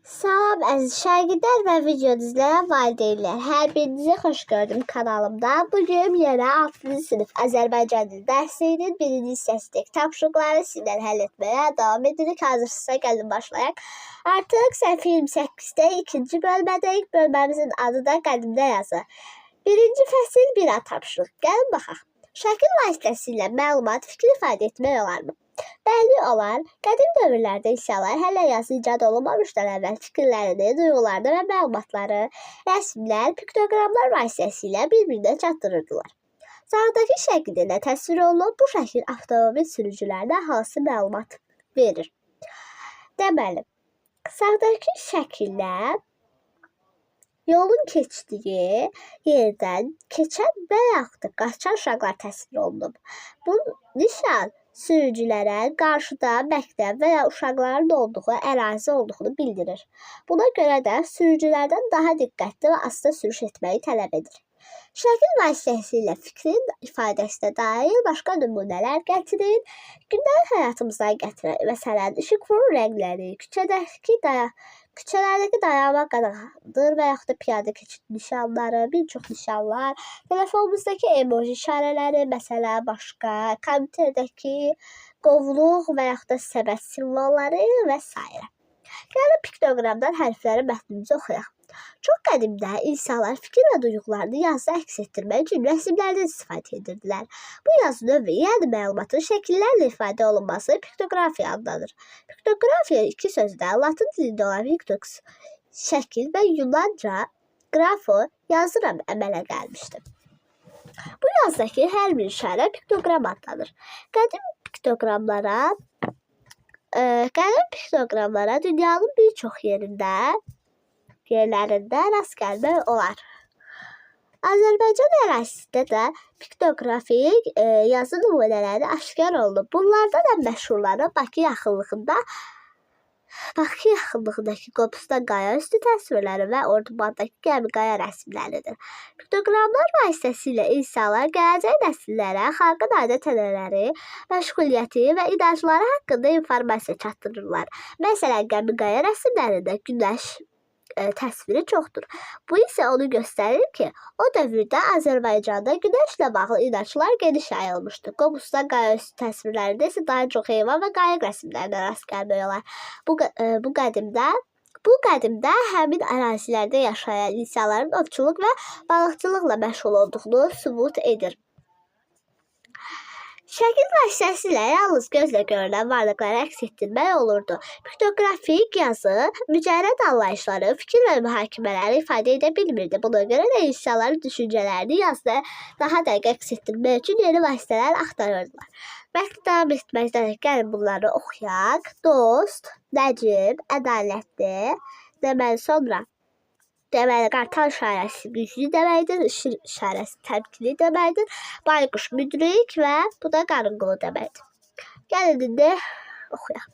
Salam əziz şagirdlər və videonu izləyən valideynlər. Hər birinizi xoş gördüm kanalımda. Bugün yenə 6-cı sinif Azərbaycan dili dərsinin 1-ci hissəsindəki tapşırıqları sizlə həll etməyə davam edirik. Hazırsınızsa gəlin başlayaq. Artıq səhifə 28-də 2-ci bölmədəyik. Bölməmizin adı da qədimdə yazı. 1-ci fəsil 1A tapşırıq. Gəlin baxaq. Şəkil vasitəsilə məlumat, fikir ifadə etmək olarmı? Bəlli olar, qədim dövrlərdə insanlar hələ yazı icad olunmamışdan əvvəl fikirlərini, duyğularını və məlumatları rəsmlər, piktoqramlar vasitəsilə bir-birinə çatdırırdılar. Sağdakı şəkildə nə təsvir olunub? Bu şəkil avtomobil sürücülərinə hansı məlumat verir? Deməli, sağdakı şəkildə yolun keçdiyi yerdən keçən və yaxud da qaçan uşaqlar təsvir olunub. Bu nişan sürücülərə qarşıda məktəb və ya uşaqların olduğu ərazi olduğunu bildirir. Buna görə də sürücülərdən daha diqqətli və asta sürüş etməyi tələb edir. Şəkil vasitəsilə fikrin ifadəsinə dair başqa nümunələr gətirin. Gündəlik həyatımızdan gətirək. Məsələn, işıqforun rəngləri, küçələrdəki dayanma qadağandır və yaxud da piyada keçid nişanları, bir çox nişanlar, telefonumuzdakı emoji işarələri, məsələn, başqa, kompüterdəki qovluq və yaxud da səbət simvolları və s. Gəlin piktoqramdan hərfləri mətnimizi oxuyaq. Çox qədimdə insanlar fikir və duyğularını yazıda əks etdirmək üçün rəsmlərdən istifadə edirdilər. Bu yazı növü, yəni məlumatın şəkillərlə ifadə olunması piktoqrafiya adlanır. Piktoqrafiya iki sözdə Latın dilində olan pictus şəkil və Yunanca qrafo yazıram əmələ gəlmişdir. Bu yazdakı hər bir işarə piktoqram adlanır. Qədim piktoqramlara dünyanın bir çox yerlərində rast gəlmək olar. Azərbaycan ərazisində də piktoqrafik yazı nümunələri aşkar olunub. Bunlardan ən məşhurları Bakı yaxınlığındakı Qobustan qaya üstü təsvirləri və Ordubadakı gəmi qaya rəsmləridir. Piktoqramlar vasitəsilə insanlar gələcək nəsillərə xalqın adət-ənənələri, məşğuliyyəti və inancları haqqında informasiya çatdırırlar. Məsələn, gəmi qaya rəsmlərində günəş təsviri çoxdur. Bu isə onu göstərir ki, o dövrdə Azərbaycanda günəşlə bağlı inanclar geniş yayılmışdır. Qobustan qaya üstü təsvirlərində isə daha çox heyvan və qayıq rəsmlərinə rast gəlmək olar. Bu qədimdə həmin ərazilərdə yaşayan insanların ovçuluq və balıqçılıqla məşğul olduğunu sübut edir. Şəkil vasitəsilə yalnız gözlə görünən varlıqları əks etdirmək olurdu. Piktoqrafik yazı mücərrəd anlayışları, fikir və mühakimələri ifadə edə bilmirdi. Buna görə də insanların düşüncələrini yazıda daha dəqiq əks etdirmək üçün yeni vasitələr axtarırdılar. Bəlkə davam etməkdən gəlin bunları oxuyaq. Dost, nəcib, ədalətli, deməli, qartal işarəsi güclü deməkdir, işır işarəsi təmkinli deməkdir, bayquş müdrik və bu da qarınqulu deməkdir. Gəlin indi oxuyaq.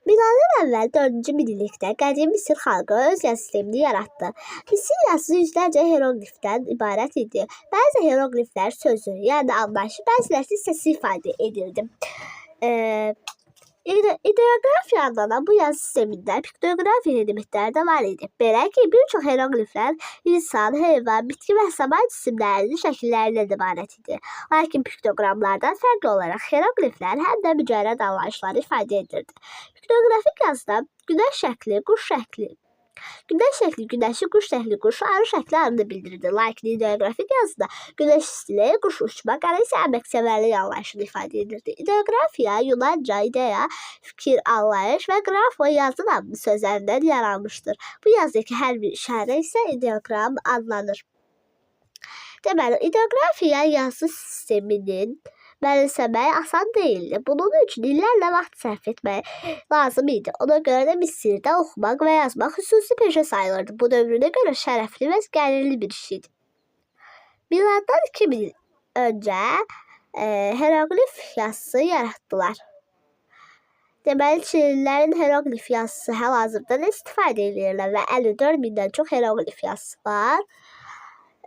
Miladdan əvvəl 4-cü minillikdə qədim Misir xalqı öz yazı sistemini yaratdı. Misir yazısı yüzlərcə hieroqlifdən ibarət idi. Bəzi hieroqliflər sözü, yəni anlayışı, bəziləri isə səsi ifadə edirdi. İdeoqrafiya adlanan bu yazı sistemində piktoqrafiya elementləri də var idi. Belə ki, bir çox hieroqliflər insan, heyvan, bitki və saman cisimlərinin şəkillərindən ibarət idi. Lakin piktoqramlardan fərqli olaraq hieroqliflər həm də mücərrəd anlayışları ifadə edirdi. Piktoqrafik yazıda günəş şəkli, quş şəkli, günəşi, quş şəkli, quşu, arı şəkli adını bildirirdi. Lakin ideoqrafik yazıda günəş stili, quş uçmaq, arı isə əməksevərlik anlayışını ifadə edirdi. İdeoqrafiya, Yunanca ideya, fikir, anlayış və qrafo yazı adlı sözlərindən yaranmışdır. Bu yazdakı hər bir işarə isə ideoqram adlanır. Deməli, ideoqrafiya yazı sisteminin mənimsəmək asan deyildi. Bunun üçün illərlə vaxt sərf etmək lazım idi. Ona görə də Misirdə oxumaq və yazmaq xüsusi peşə sayılırdı. Bu dövrünə görə şərəfli və gəlirli bir iş idi. Miladdan 2000 il öncə hieroqlif yazısı yaratdılar. Deməli, Çinlilərin hieroqlif yazısı hal-hazırda istifadə edirlər və 54 mindən çox hieroqlif yazısı var.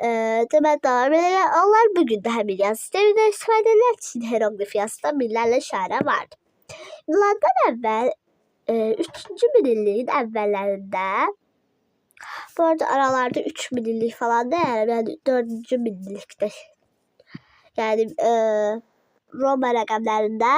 Deməli, davam edək. Onlar bugün də həmin yazı sistemindən istifadə edirlər. Çin hieroqlif yazısında minlərlə işarə vardır. Miladdan əvvəl 3-cü minilliyin əvvəllərində, bu arada aralarda 3 minillik falan deyil, yəni 4-cü minillikdə, yəni Roma rəqəmlərində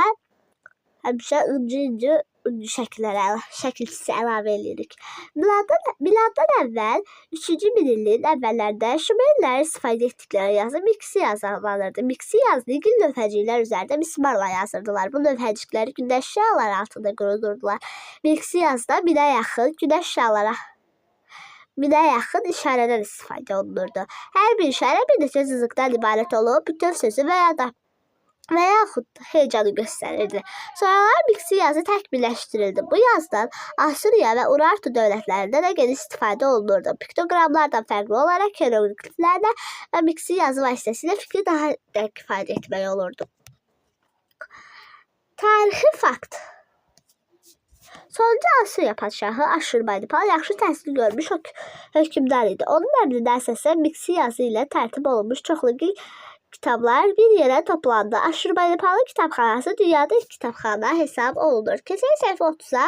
həmişə ıncı şəkilçisi əlavə edirik. Miladdan əvvəl 3-cü minilliyin əvvəllərində Şumerlər istifadə etdikləri yazı miksi yazı adlanırdı. Miksi yazını gil lövhəciklər üzərində mismarla yazırdılar. Bu lövhəcikləri günəş şüaları altında qurudurdular. Miksi yazıda minə yaxın işarədən istifadə olunurdu. Hər bir işarə bir neçə cızıqdan ibarət olub, bütöv sözü və yaxud heyecanı göstərirdi. Sonralar miksi yazı təkmilləşdirildi. Bu yazıdan Asuriya və Urartu dövlətlərində də geniş istifadə olunurdu. Piktogramlardan fərqli olaraq hieroqliflərdə və miksi yazı vasitəsilə fikri daha dəqiq ifadə etmək olurdu. Tarixi fakt. Sonuncu Asuriya padşahı Aşurbanipal yaxşı təhsil görmüş hökmdar idi. Onun əmrində əsasən miksi yazı ilə tərtib olunmuş çoxlu kitablar bir yerə toplandı. Aşurbanipalın kitabxanası dünyada ilk kitabxana hesab olunur. Keçən səhifə 30-a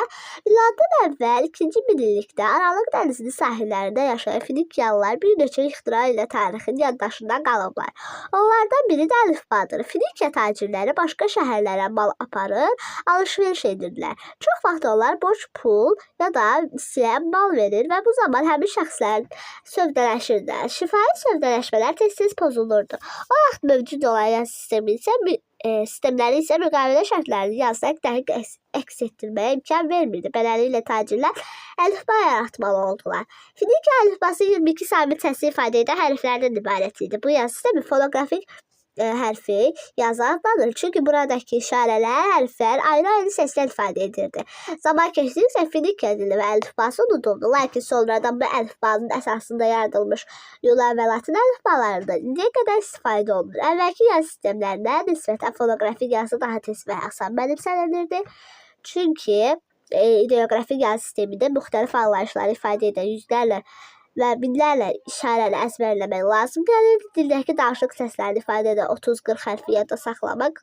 miladdan əvvəl 2-ci minillikdə Aralıq dənizinin sahillərində yaşayan Finikiyalılar bir neçə ixtira ilə tarixin yaddaşında qalıblar. Onlardan biri də əlifbadır. Finikiya tacirləri başqa şəhərlərə mal aparır, alış-veriş edirdilər. Çox vaxt onlar borc pul ya da istəyən mal verir və bu zaman həmin şəxslər sövdələşirdilər. Şifahi sövdələşmələr tez-tez pozulurdu. O vaxt mövcud olan yazı sistemləri isə müqavilə şərtlərini yazaraq dəqiq əks etdirməyə imkan vermirdi. Beləliklə tacirlər əlifba yaratmalı oldular. Finikiya əlifbası 22 sabit səsi ifadə edən hərflərdən ibarət idi. Bu yazı sistemi fonoqrafik hərfi yazı adlanır. Çünki buradakı işarələr, hərflər ayrı-ayrı səslər ifadə edirdi. Zaman keçdikcə Finikiya dili və əlifbası unuduldu. Lakin sonradan bu əlifbanın əsasında yaradılmış Yunan və Latin əlifbalarında indiyə qədər istifadə olunur. Əvvəlki yazı sistemlərinə nisbətən fonoqrafik yazı daha tez və asan mənimsənilirdi. Çünki ideoqrafik yazı sistemində müxtəlif anlayışları ifadə edən yüzlərlə və minlərlə işarəni əzbərləmək lazım gəlir. Dildəki danışıq səslərini ifadə edən 30-40 hərfi yadda saxlamaq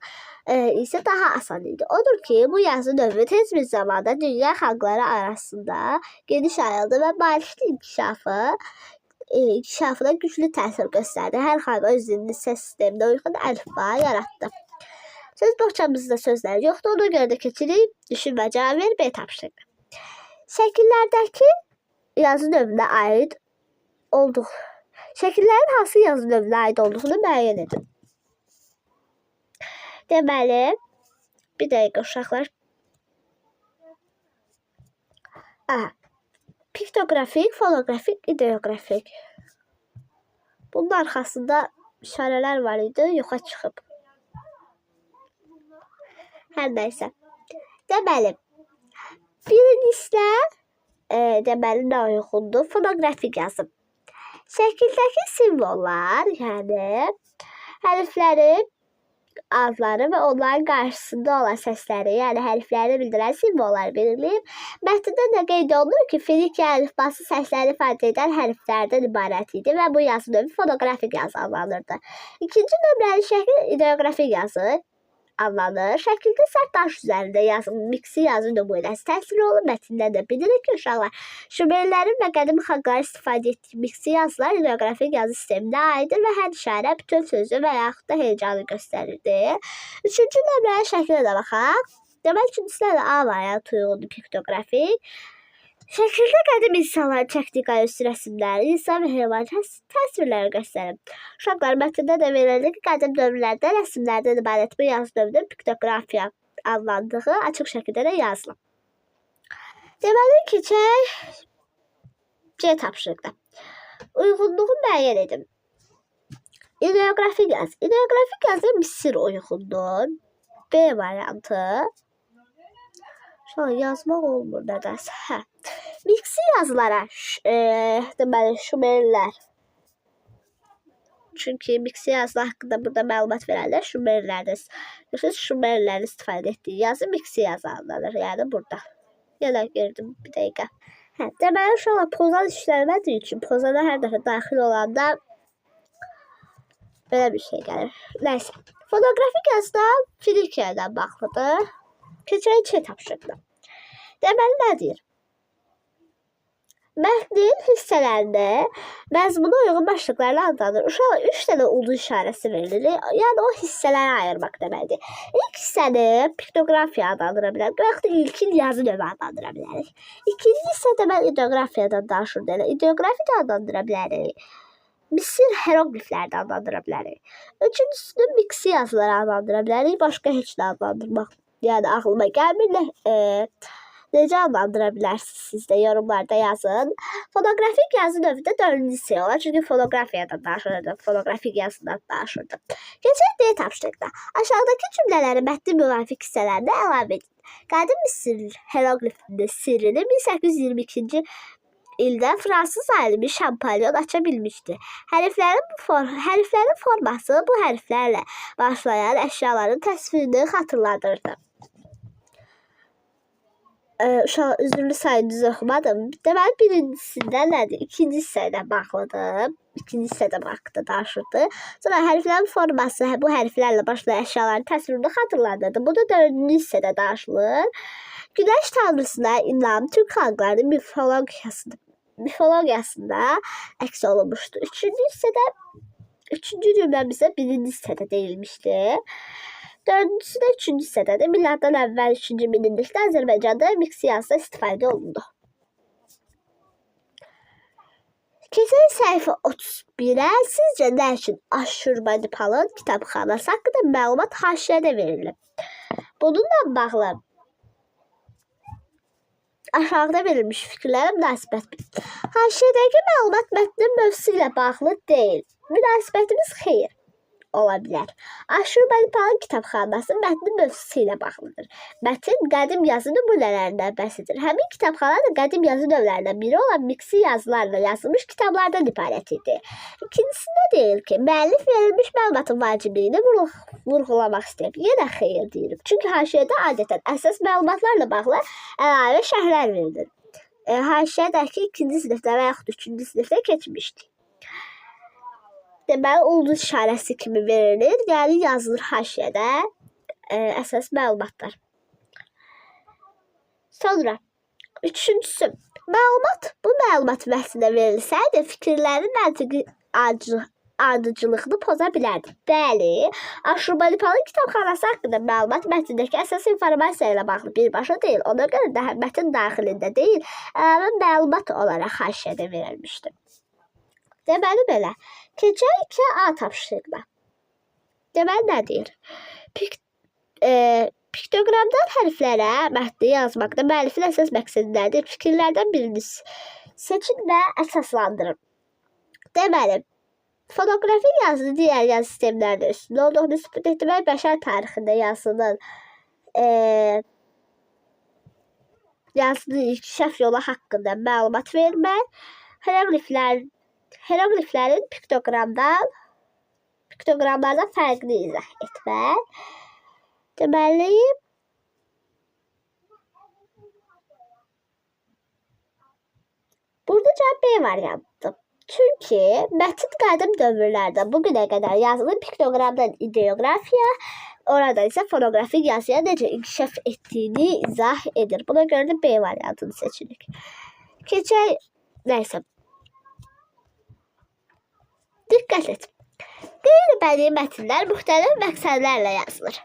isə daha asan idi. Odur ki, bu yazı növü tez bir zamanda dünya xalqları arasında geniş yayıldı və maarifin inkişafına güclü təsir göstərdi. Hər xalq öz dilinin səs sisteminə uyğun əlifba yaratdı. Söz boğçamızda sözlər yoxdur, ona görə də keçirik. Düşün və cavab ver, B tapşırıq. Şəkillərdəki yazı növünə aid şəkillərin hansı yazı növünə aid olduğunu müəyyən edin. Deməli, bir dəqiqə uşaqlar. Piktoqrafik, fonoqrafik, ideoqrafik. Bunun arxasında işarələr var idi, yoxa çıxıb. Hər nəysə. Deməli, birincisi deməli nə uyğundur? Fonoqrafik yazım. Şəkildəki simvollar, yəni hərflərin adları və onların qarşısında olan səsləri, yəni hərfləri bildirən simvollar verilib. Mətndə də qeyd olunur ki, Finikiya əlifbası səsləri ifadə edən hərflərdən ibarət idi və bu yazı növü fonoqrafik yazı adlanırdı. İkinci nömrəli şəkil ideoqrafik yazı adlanır. Şəkildə sərt daş üzərində yazılmış miksi yazı nümunəsi təsvir olunur. Mətndə də bilirik ki, uşaqlar, Şumerlərin və qədim xalqların istifadə etdiyi miksi yazılar ideoqrafik yazı sisteminə aiddir və hər işarə bütün sözü və yaxud da heyecanı göstərirdi. Üçüncü nömrəli şəkilə də baxaq. Demək ikincisilə də A variantı uyğundur piktoqrafik. Şəkildə qədim insanların çəkdiyi qayıs rəsmləri, insan və heyvan təsvirləri göstərir. Uşaqlar mətndə də verilir ki, qədim dövrlərdə rəsmlərdən ibarət bu yazı növünün piktoqrafiya adlandığı açıq şəkildə də yazılır. Deməli, keçək C tapşırıqda. Uyğunluğu müəyyən edin. İdeoqrafik yazı. İdeoqrafik yazı Misir uyğundur. B variantı. Şöyle yazmaq olmur nədəsə. Miksi yazılara deməli Şumerlər. Çünki miksi yazılar haqqında burada məlumat verərlər Şumerlərdir. Şumerlərin istifadə etdiyi yazı miksi yazı adlanır. Yəni burada. Yenə girdim bir dəqiqə. Deməli uşaqlar pozan işlənmədiyi üçün pozana hər dəfə daxil olanda belə bir şey gəlir. Nəysə. Fonoqrafik yazıda Finikiyədən bağlıdır. Keçək C tapşırıqda. Deməli nədir? Mətnin hissələrində məzmuna uyğun başlıqlarla adlanır. Uşaqlar 3 dənə ulduz işarəsi verilir. Yəni o hissələrə ayırmaq deməkdir. İlk hissəni piktografiya adlandıra bilərik. Və yaxud da ilkin yazı növü adlandıra bilərik. İkinci hissə deməli ideografiyadan danışır. İdeografiya da adlandıra bilərik. Misir hieroqlifləri də adlandıra bilərik. Üçüncüsünü miksi yazıları adlandıra bilərik. Başqa heç nə adlandırmaq. Yəni ağlıma gəlmir. Necə adlandıra bilərsiniz siz də yorumlarda yazın. Fonoqrafik yazı növündə 4-cü hissə olar. Çünki fonoqrafiyadan danışırdım. Fonoqrafik yazıdan danışırdım. Keçək D tapşırıqda. Aşağıdakı cümlələri mətnin müvafiq hissələrində əlavə edin. Qədim Misir hieroqlifinin sirrini 1822-ci ildə fransız alimi Şampolyon aça bilmişdi. Hərflərin forması bu hərflərlə başlayan əşyaların təsvirini xatırladırdı. Uşaq üzrlü sayınızı oxumadım. Deməli birincisində nədir? İkinci hissədə bağlıdır. İkinci hissədə baxdı, danışırdı. Sonra hərflərin forması bu hərflərlə başlayan əşyaların təsvirini xatırladırdı. Bu da 4-cü hissədə danışılır. Günəş tanrısına inam Türk xalqlarının mifologiyasında əks olunmuşdur. Üçüncü cümləmizdə birinci hissədə deyilmişdi. Dördüncüsü də üçüncü hissədədir. Miladdan əvvəl 3-cü minillikdə Azərbaycanda miksi yazıda istifadə olundu. Keçək səhifə 31-ə. Sizcə nə üçün Aşşurbanipalın kitabxanası haqqında məlumat haşiyədə verilib? Bununla bağlı aşağıda verilmiş fikirlərə münasibət bilin. Haşiyədəki məlumat mətnin mövzusu ilə bağlı deyil. Münasibətimiz xeyr ola bilər. Aşşurbanipalın kitabxanası mətnin mövzusu ilə bağlıdır. Mətn qədim yazı nümunələrindən bəhs edir. Həmin kitabxana da qədim yazı növlərindən biri olan miksi yazılarla yazılmış kitablardan ibarət idi. İkincisində deyil ki, müəllif verilmiş məlumatın vacibliyini vurğulamaq istəyib. Yenə xeyir deyirim. Çünki haşiyədə adətən əsas məlumatlarla bağlı əlavə şərhlər verilir. Haşiyədəki ikinci sinifdə və yaxud üçüncü sinifdə keçmişdik. Deməli, ulduz işarəsi kimi verilir. Yəni, yazılır haşiyədə əsas məlumatlar. Sonra, üçüncüsü, bu məlumat mətndə verilsəydi, fikirlərin məntiqi ardıcılığını poza bilərdi. Bəli, Aşşurbanipalın kitabxanası haqqında məlumat mətndəki əsas informasiya ilə bağlı birbaşa deyil. Ona görə də mətn daxilində deyil, əlavə məlumat olaraq haşiyədə verilmişdir. Deməli belə, keçək 2A tapşırıqda. Deməli nə deyir? Piktoqramdan hərflərə mətni yazmaqda müəllifin əsas məqsədi nədir? Fikirlərdən birini seçin və əsaslandırın. Deməli, fonoqrafik yazı digər yazı sistemlərində üstündə olduğunu sübut etmək, bəşər tarixində yazının inkişaf yolu haqqında məlumat vermək, hieroqliflərin piktoqramlardan fərqini izah etmək. Deməli, burada cavab B variantıdır. Çünki mətn qədim dövrlərdə bugünə qədər yazılı piktoqramdan ideografiya, orada isə fonoqrafik yazıya necə inkişaf etdiyini izah edir. Buna görə də B variantını seçirik. Keçək, nəysə. Diqqət et. Qeyri-bədii mətnlər müxtəlif məqsədlərlə yazılır.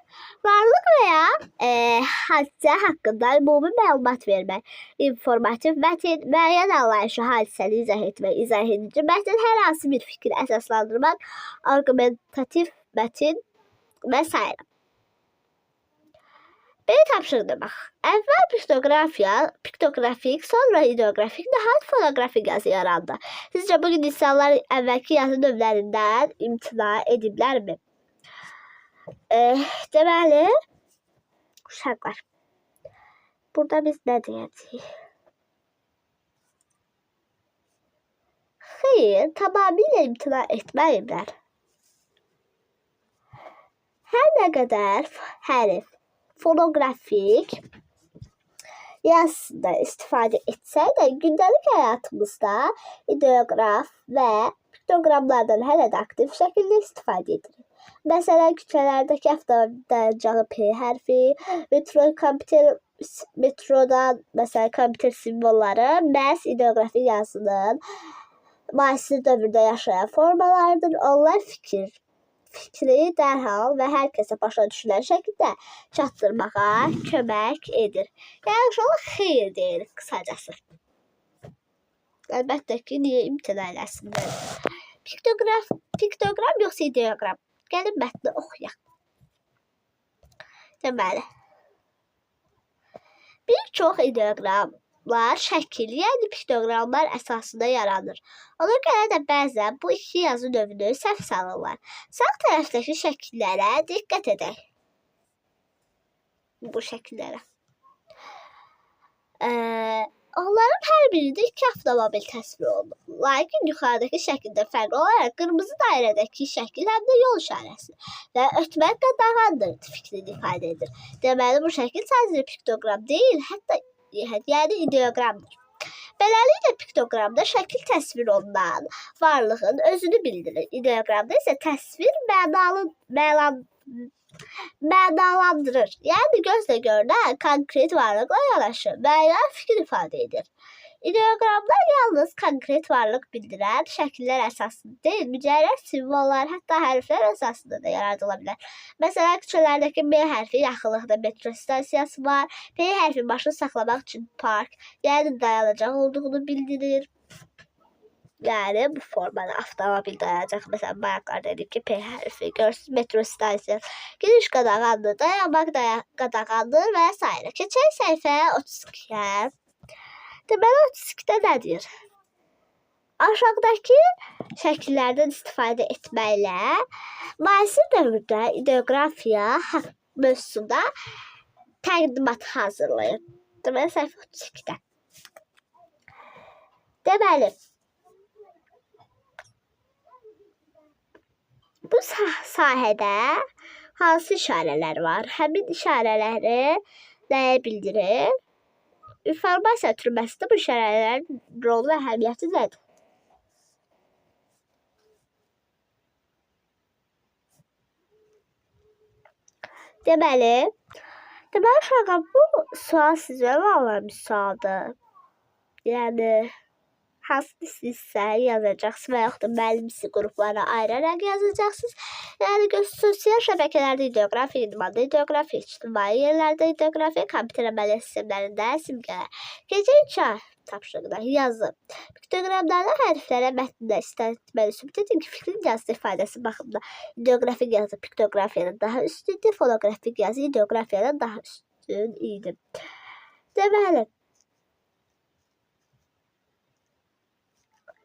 Varlıq və ya hadisə haqqında ümumi məlumat vermək, informativ mətn, müəyyən anlayışı hadisəni izah etmək, izah edici mətn, hər hansı bir fikri əsaslandırmaq, argumentativ mətn və s. B tapşırıqda bax. Əvvəl piktoqrafik, sonra ideografik, nəhayət fonoqrafik yazı yarandı. Sizcə bugün insanlar əvvəlki yazı növlərindən imtina ediblərmi? Deməli, uşaqlar, burada biz nə deyəcəyik? Xeyr, tamamilə imtina etməyiblər. Hər nə qədər hərf fonoqrafik yazısında istifadə etsək də, gündəlik həyatımızda ideoqraf və piktoqramlardan hələ də aktiv şəkildə istifadə edilir. Məsələn, küçələrdəki avtomobil dayanıcağı P hərfi, metro kompüter metrodan, məsələn, kompüter simvolları məhz ideoqrafi yazının müasir dövrdə yaşayan formalardır. Onlar fikri dərhal və hər kəsə başa düşülən şəkildə çatdırmağa kömək edir. Yəni uşaqlar xeyir deyir qısacası. Əlbəttə ki, niyə imtina eləsinlər? Piktoqram yoxsa ideoqram? Gəlin mətni oxuyaq. Deməli, bir çox ideoqramlar şəkil, yəni piktoqramlar əsasında yaranır. Ona görə də bəzən bu iki yazı növünü səhv salırlar. Sağ tərəfdəki şəkillərə diqqət edək. Bu şəkillərə. Onların hər birində iki avtomobil təsvir olunur. Lakin yuxarıdakı şəkildə fərqli olaraq qırmızı dairədəki şəkil həm də yol işarəsi və ötmək qadağandır fikrini ifadə edir. Deməli, bu şəkil sadəcə piktoqram deyil, hətta yəni ideoqramdır. Beləliklə, piktoqramda şəkil təsvir olunan varlığın özünü bildirir. İdeoqramda isə təsvir mənalandırır. Yəni gözlə görünən konkret varlıqla yanaşı müəyyən fikir ifadə edir. İdeoqramlar yalnız konkret varlıq bildirən şəkillər əsasında deyil, mücərrəd simvollar, hətta hərflər əsasında da yaradıla bilər. Məsələn, küçələrdəki M hərfi yaxınlıqda metro stansiyası var, P hərfi maşın saxlamaq üçün park, yəni dayanacaq olduğunu bildirir. Yəni bu formada avtomobil dayanacaq. Məsələn, bayaqlarda dedik ki, P hərfi görsün, metro stansiyası. Giriş qadağandır, dayanmaq qadağandır və s. Keçək səhifəyə 32-yə. Deməli, 32-də nə deyir? Aşağıdakı şəkillərdən istifadə etməklə müasir dövrdə ideoqrafiya mövzusunda təqdimat hazırlayın. Deməli, səhifə 32-də. Deməli, bu sahədə hansı işarələr var? Həmin işarələri nəyə bildirir? İnformasiya türməsində bu işarələrin rolu və əhəmiyyəti nədir? Deməli, uşaqlar, bu sual sizə alınan bir sualdır. Yəni, hansını sizsə yazacaqsınız və yaxud da müəllimisi qruplara ayıraraq yazacaqsınız. Yəni, sosial şəbəkələrdə ideoqrafiya, idmanda ideoqrafiya, ictimai yerlərdə ideoqrafiya, kompüter əməliyyat sistemlərində simgələr. Gecə 3 tapşırıqda yazın. Piktoqramlarda hərflərə mətndə istənilməli sübut edin ki, fikrin yazı ifadəsi baxımında ideoqrafik yazı piktoqrafiyadan daha üstündür, fonoqrafik yazı ideoqrafiyadan daha üstün idi. Deməli,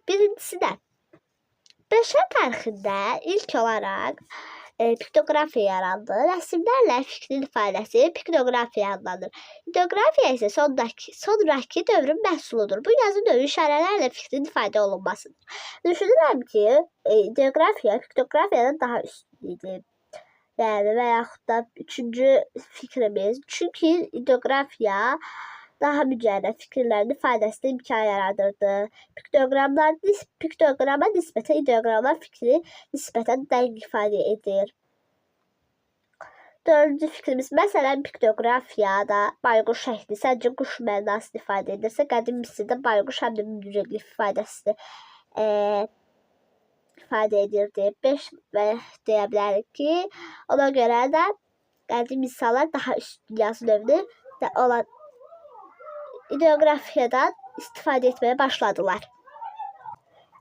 birincisi də, bəşər tarixində ilk olaraq piktoqrafiya yarandı. Rəsmlərlə fikrin ifadəsi piktoqrafiya adlanır. İdeoqrafiya isə sonraki dövrün məhsuludur. Bu yazı növü işarələrlə fikrin ifadə olunmasıdır. Düşünürəm ki, ideoqrafiya piktoqrafiyadan daha üstün idi. Yəni, və yaxud da üçüncü fikrimiz. Çünki ideoqrafiya daha mücərrəd fikirlərin ifadəsində imkan yaradırdı. Piktoqrama nisbətən ideoqramlar fikri nisbətən dəqiq ifadə edir. Dördüncü fikrimiz, məsələn, piktoqrafiyada bayquş şəkli sadəcə quş mənasını ifadə edirsə, qədim Misirdə bayquş həm də müdriklik ifadəsini ifadə edirdi. 5 və deyə bilərik ki, ona görə də qədim insanlar daha üstün yazı növünü olan ideoqrafiyadan istifadə etməyə başladılar.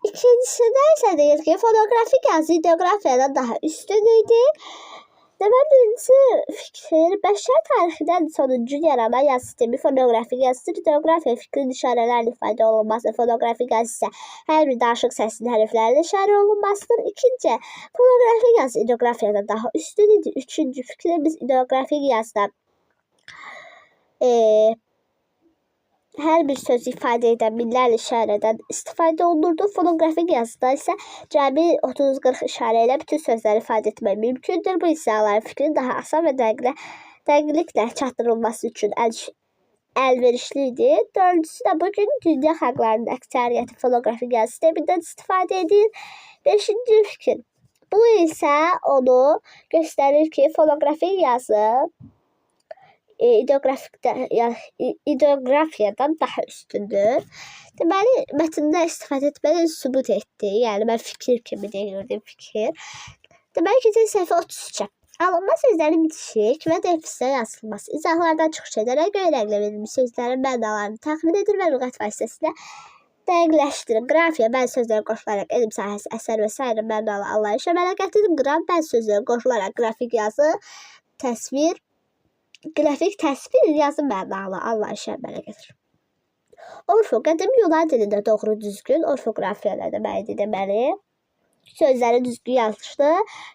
İkincisində isə deyir ki, fonoqrafik yazı ideoqrafiyadan daha üstün idi. Deməli, birinci fikir, bəşər tarixindən sonuncu yaranan yazı sistemi fonoqrafik yazıdır. İdeoqrafiya fikrin işarələrlə ifadə olunması, fonoqrafik yazı isə hər bir danışıq səsinin hərflərlə işarə olunmasıdır. İkinci, fonoqrafik yazı ideoqrafiyadan daha üstün idi. Üçüncü fikrimiz, ideoqrafik yazıda hər bir söz ifadə edən minlərlə işarədən istifadə olunurdu. Fonoqrafik yazıda isə cəmi 30-40 işarə ilə bütün sözləri ifadə etmək mümkündür. Bu insanların fikrini daha asan və dəqiqliklə çatdırılması üçün əlverişli idi. Dördüncüsü də bugün dünya xalqlarının əksəriyyəti fonoqrafik yazı sistemindən istifadə edir. Beşinci fikir. Bu isə onu göstərir ki, fonoqrafik yazı ideografiyadan daha üstündür. Deməli, mətndə istifadə etməli sübut etdi. Yəni, mən fikir kimi deyirdim, fikir. Deməli, keçən səhifə 33-ə. Alınma sözlərin bitişik və defislə yazılması. İzahlardan çıxış edərək göynəklə verilmiş sözlərin mənalarını təxmin edir və lüğət vasitəsilə dəqiqləşdirin. Qrafiya bəzi sözlərə qoşularaq elm sahəsi, əsər və s. mənalı anlayış əmələ gətirin. Qraf bəzi sözlərə qoşularaq qrafik təsvir yazı mənalı anlayış əmələ gətirir. Orfo, qədim Yunan dilində doğru düzgün orfoqrafiya deməkdir. Deməli, sözləri düzgün yazılışlı,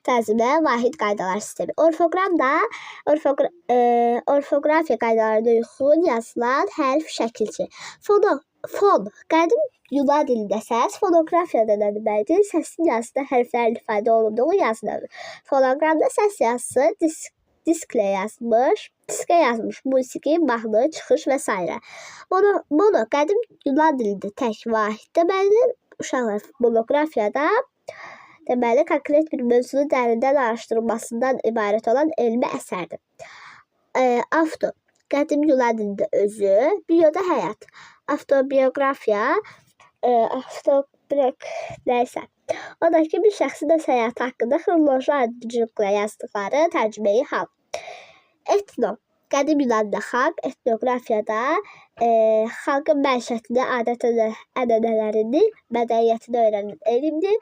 təzimlənən vahid qaydalar sistemi. Orfoqram da orfoqrafiya qaydalarına uyğun yazılan hərf şəkilçi. Fon, qədim Yunan dilində səs, fonoqrafiya da deməkdir. Səsin yazısında hərflərin ifadə olunduğu yazı növü. Fonoqramda səs yazısı diskə yazmış musiqi, mahnı, çıxış və s. Mono, qədim Yunan dilində tək vahid deməkdir. Uşaqlar, monoqrafiyada deməli, konkret bir mövzunun dərindən araşdırılmasından ibarət olan elmi əsərdir. Avto, qədim Yunan dilində özü, bioda həyat. Avtobiografiya, nəysə. Oradakı bir şəxsin öz həyatı haqqında xronoloji ayrıcılıqla yazdıqları tərcüməyi hal. Etno, qədim Yunanlı xalq, etnoqrafiyada xalqın məişətini, adət-ənənələrini, mədəniyyətini öyrənən elmdir.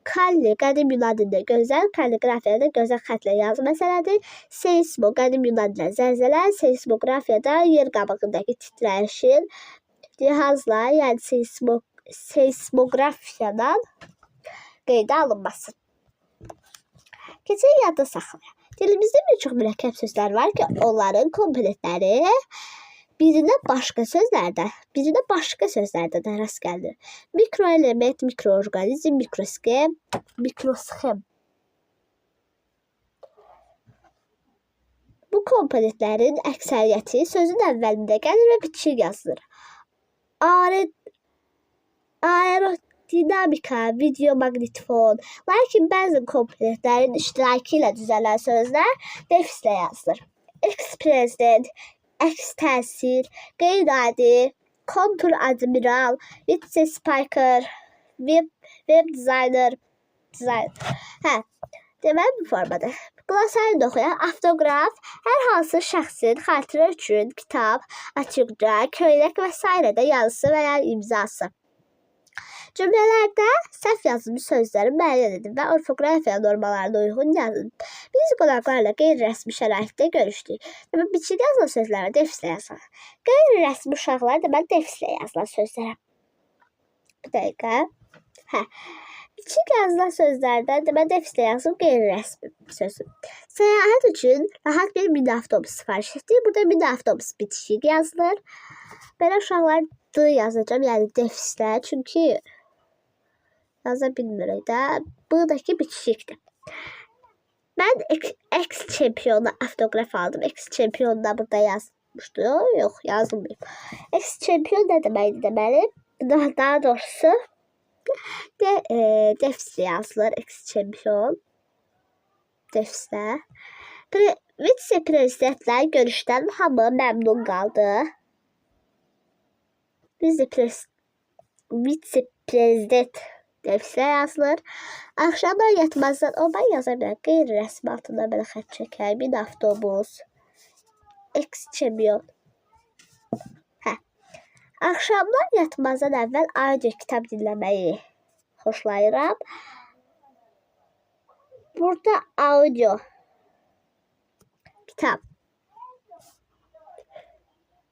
Kalli, qədim Yunan dilində gözəl, kalliqrafiyada gözəl xətlə yazı məsələdir. Seismo, qədim Yunan dilində zəlzələ, seismografiyada yer qabığındakı titrəyişin cihazla, yəni seismografiyadan qeydə alınması. Keçək yadda saxlayaq. Dilimizdə bir çox mürəkkəb sözlər var ki, onların komponentləri birinə başqa sözlərdə də rast gəlir. Mikroelement, mikroorqanizm, mikrosxem. Bu komponentlərin əksəriyyəti sözün əvvəlində gəlir və bitişik yazılır. Aerodinamika, videomaqnitofon. Lakin bəzi komponentlərin iştirakı ilə düzələn sözlər defislə yazılır. Eks-prezident, eks-təsir, qeyri-adi, kontur-admiral, vitse-spiker, web dizayner. Deməli, bu formadır. Qlosarını oxuyan avtoqraf hər hansı şəxsin xatirə üçün kitab, açıqca, köynək və s. yazısı və ya imzası. Cümlələrdə səhv yazılmış sözləri müəyyən edin və orfoqrafiya normalarına uyğun yazın. Biz qonaqlarla qeyri-rəsmi şəraitdə görüşdük. Biçik yazılan sözlərə defislə yazılır. Qeyri-rəsmi uşaqlar deməli defislə yazılan sözlərə. Bir dəqiqə. Biçik yazılan sözlərdən deməli defislə yazılıb qeyri-rəsmi sözü. Səyahət üçün rahat bir mini avtobus sifariş etdik. Burada mini avtobus bitişik yazılır. Belə uşaqlar D yazacağım, yəni defislə. Çünki yaza bilmirik də. Buradakı bitişikdir. Mən eks-çempionu avtoqraf aldım. Eks-çempionu da burada yazmışdı. Yox, yazılmayıb. Eks-çempion nə deməkdir deməli? Daha doğrusu defislə yazılır. Eks-çempion. Defislə. Vitse-prezidentlə görüşdən hamı məmnun qaldı. Vitse-prezident defislə yazılır. Axşamdan yatmazdan olmayan yaza bilər. Qeyri-rəsmi altında belə xət çəkək. Bir avtobus. Eks-çempion. Axşamdan yatmazdan əvvəl audio kitab dinləməyi xoşlayıram. Burada audio kitab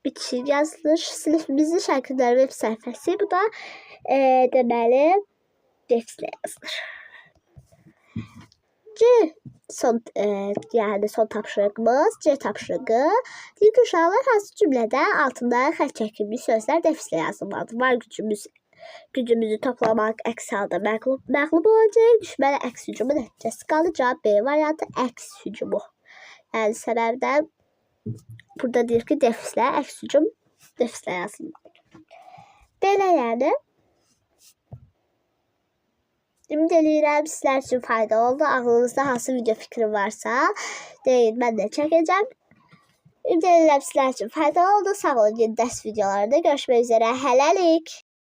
bitişik yazılır. Sinifimizin şəkilləri web səhifəsi. Bu da deməli defislə yazılır. Son tapşırığımız C tapşırığı. Deyir ki, uşaqlar hansı cümlədə altında xətt çəkilmiş sözlər defislə yazılmalıdır. Var gücümüzü toplamaq əks halda məğlub olacaq. Düşmənə əks hücumu nəticəsi qalır. Cavab B variantı əks hücumu. Yəni səbəbdən burada deyir ki, defislə, əks hücum defislə yazılmalıdır. Belə yəni. Ümid edirəm sizlər üçün faydalı oldu. Ağlınızda hansı video fikri varsa deyin, mən də çəkəcəm. Ümid edirəm sizlər üçün faydalı oldu. Sağ olun, yeni dərs videolarında görüşmək üzrə. Hələlik.